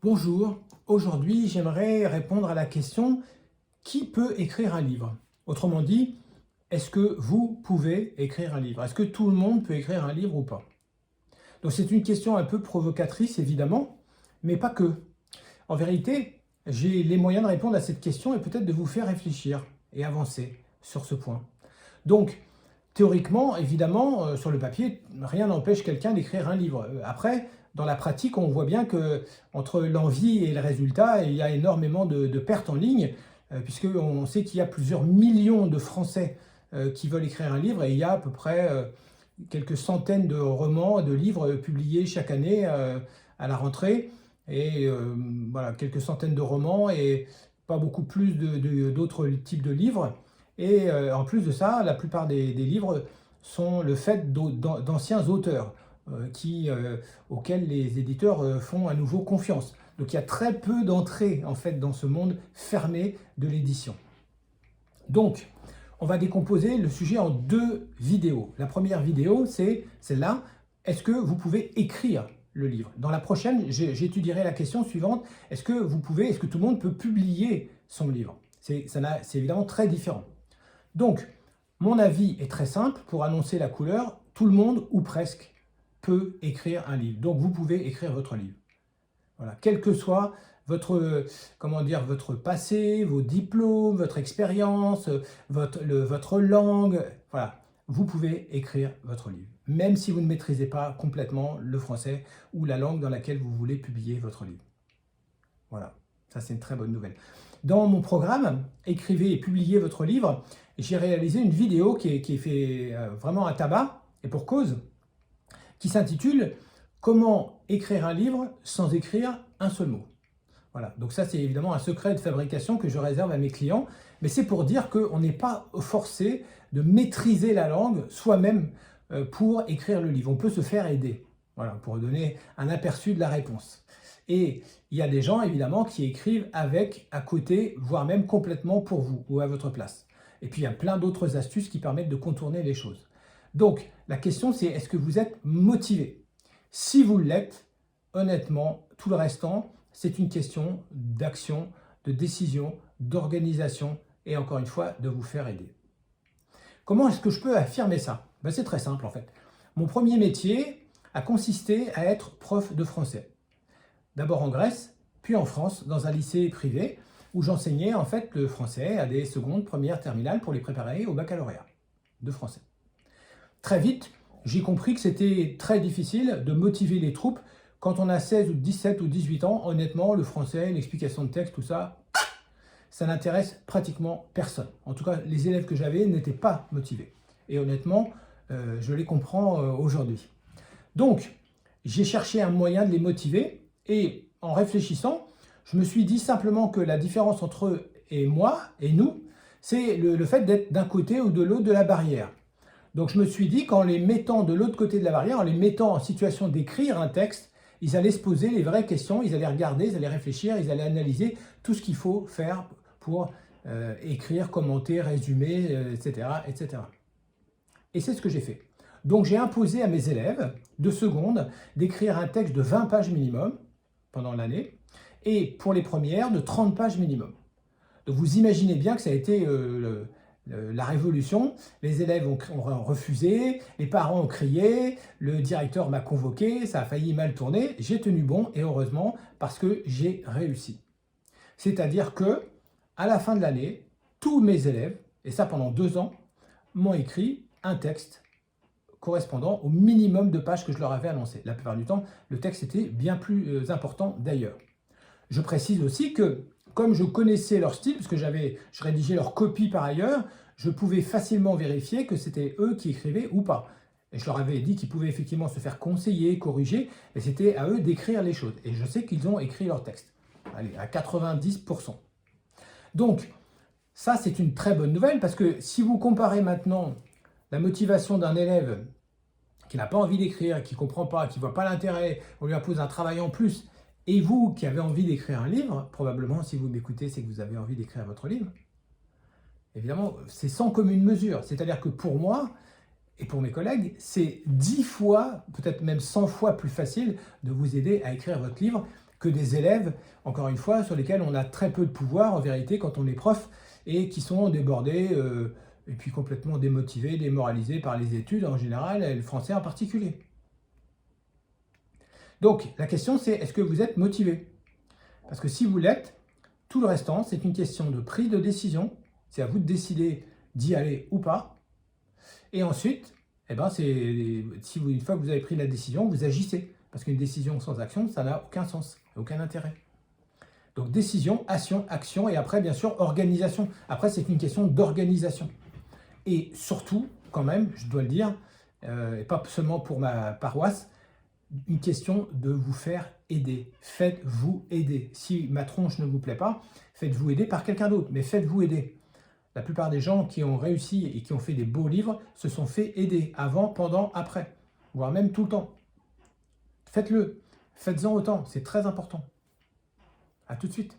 Bonjour, aujourd'hui j'aimerais répondre à la question: qui peut écrire un livre? Autrement dit, est-ce que vous pouvez écrire un livre? Est-ce que tout le monde peut écrire un livre ou pas? Donc c'est une question un peu provocatrice évidemment, mais pas que. En vérité, j'ai les moyens de répondre à cette question et peut-être de vous faire réfléchir et avancer sur ce point. Donc, théoriquement, évidemment, sur le papier, rien n'empêche quelqu'un d'écrire un livre. Après, dans la pratique, on voit bien que entre l'envie et le résultat, il y a énormément de pertes en ligne, puisqu'on sait qu'il y a plusieurs millions de Français qui veulent écrire un livre, et il y a à peu près quelques centaines de romans, de livres publiés chaque année à la rentrée, et voilà, quelques centaines de romans, et pas beaucoup plus d'autres types de livres. Et en plus de ça, la plupart des livres sont le fait d'anciens auteurs auxquels les éditeurs font à nouveau confiance. Donc il y a très peu d'entrées en fait dans ce monde fermé de l'édition. Donc on va décomposer le sujet en deux vidéos. La première vidéo, c'est celle-là: est-ce que vous pouvez écrire le livre? Dans la prochaine, j'étudierai la question suivante: est-ce que tout le monde peut publier son livre? C'est évidemment très différent. Donc, mon avis est très simple pour annoncer la couleur: tout le monde, ou presque, peut écrire un livre. Donc, vous pouvez écrire votre livre. Voilà. Quel que soit votre passé, vos diplômes, votre expérience, votre langue, voilà, vous pouvez écrire votre livre. Même si vous ne maîtrisez pas complètement le français ou la langue dans laquelle vous voulez publier votre livre. Voilà, ça c'est une très bonne nouvelle. Dans mon programme « Écrivez et publiez votre livre », j'ai réalisé une vidéo qui est fait vraiment à tabac, et pour cause, qui s'intitule « Comment écrire un livre sans écrire un seul mot ». Voilà, donc ça c'est évidemment un secret de fabrication que je réserve à mes clients, mais c'est pour dire qu'on n'est pas forcé de maîtriser la langue soi-même pour écrire le livre. On peut se faire aider, voilà, pour donner un aperçu de la réponse. Et il y a des gens évidemment qui écrivent avec, à côté, voire même complètement pour vous ou à votre place. Et puis il y a plein d'autres astuces qui permettent de contourner les choses. Donc la question c'est: est-ce que vous êtes motivé? Si vous l'êtes, honnêtement, tout le restant, c'est une question d'action, de décision, d'organisation et encore une fois, de vous faire aider. Comment est-ce que je peux affirmer ça? C'est très simple en fait. Mon premier métier a consisté à être prof de français. D'abord en Grèce, puis en France, dans un lycée privé, où j'enseignais en fait le français à des secondes, premières, terminales pour les préparer au baccalauréat de français. Très vite, j'ai compris que c'était très difficile de motiver les troupes quand on a 16 ou 17 ou 18 ans. Honnêtement, le français, l'explication de texte, tout ça, ça n'intéresse pratiquement personne. En tout cas, les élèves que j'avais n'étaient pas motivés. Et honnêtement, je les comprends aujourd'hui. Donc, j'ai cherché un moyen de les motiver. Et en réfléchissant, je me suis dit simplement que la différence entre eux et moi, et nous, c'est le fait d'être d'un côté ou de l'autre de la barrière. Donc je me suis dit qu'en les mettant de l'autre côté de la barrière, en les mettant en situation d'écrire un texte, ils allaient se poser les vraies questions, ils allaient regarder, ils allaient réfléchir, ils allaient analyser tout ce qu'il faut faire pour écrire, commenter, résumer, etc., etc. Et c'est ce que j'ai fait. Donc j'ai imposé à mes élèves de seconde d'écrire un texte de 20 pages minimum pendant l'année, et pour les premières, de 30 pages minimum. Donc vous imaginez bien que ça a été la révolution. Les élèves ont refusé, les parents ont crié, le directeur m'a convoqué, ça a failli mal tourner. J'ai tenu bon, et heureusement, parce que j'ai réussi. C'est-à-dire que à la fin de l'année, tous mes élèves, et ça pendant 2 ans, m'ont écrit un texte correspondant au minimum de pages que je leur avais annoncé. La plupart du temps, le texte était bien plus important d'ailleurs. Je précise aussi que, comme je connaissais leur style, puisque je rédigeais leur copie par ailleurs, je pouvais facilement vérifier que c'était eux qui écrivaient ou pas. Et je leur avais dit qu'ils pouvaient effectivement se faire conseiller, corriger, et c'était à eux d'écrire les choses. Et je sais qu'ils ont écrit leur texte. Allez, à 90%. Donc, ça c'est une très bonne nouvelle, parce que si vous comparez maintenant la motivation d'un élève qui n'a pas envie d'écrire, qui ne comprend pas, qui ne voit pas l'intérêt, on lui impose un travail en plus, et vous qui avez envie d'écrire un livre, probablement si vous m'écoutez, c'est que vous avez envie d'écrire votre livre, évidemment, c'est sans commune mesure. C'est-à-dire que pour moi et pour mes collègues, c'est 10 fois, peut-être même 100 fois plus facile de vous aider à écrire votre livre que des élèves, encore une fois, sur lesquels on a très peu de pouvoir en vérité quand on est prof et qui sont débordés et puis complètement démotivés, démoralisés par les études en général et le français en particulier. Donc la question c'est, est-ce que vous êtes motivé? Parce que si vous l'êtes, tout le restant c'est une question de prise de décision, c'est à vous de décider d'y aller ou pas. Et ensuite, eh ben, une fois que vous avez pris la décision, vous agissez. Parce qu'une décision sans action, ça n'a aucun sens, aucun intérêt. Donc décision, action, et après, bien sûr, organisation. Après, c'est une question d'organisation. Et surtout, quand même, je dois le dire, et pas seulement pour ma paroisse, une question de vous faire aider. Faites-vous aider. Si ma tronche ne vous plaît pas, faites-vous aider par quelqu'un d'autre, mais faites-vous aider. La plupart des gens qui ont réussi et qui ont fait des beaux livres se sont fait aider avant, pendant, après, voire même tout le temps. Faites-le, faites-en autant, c'est très important. À tout de suite.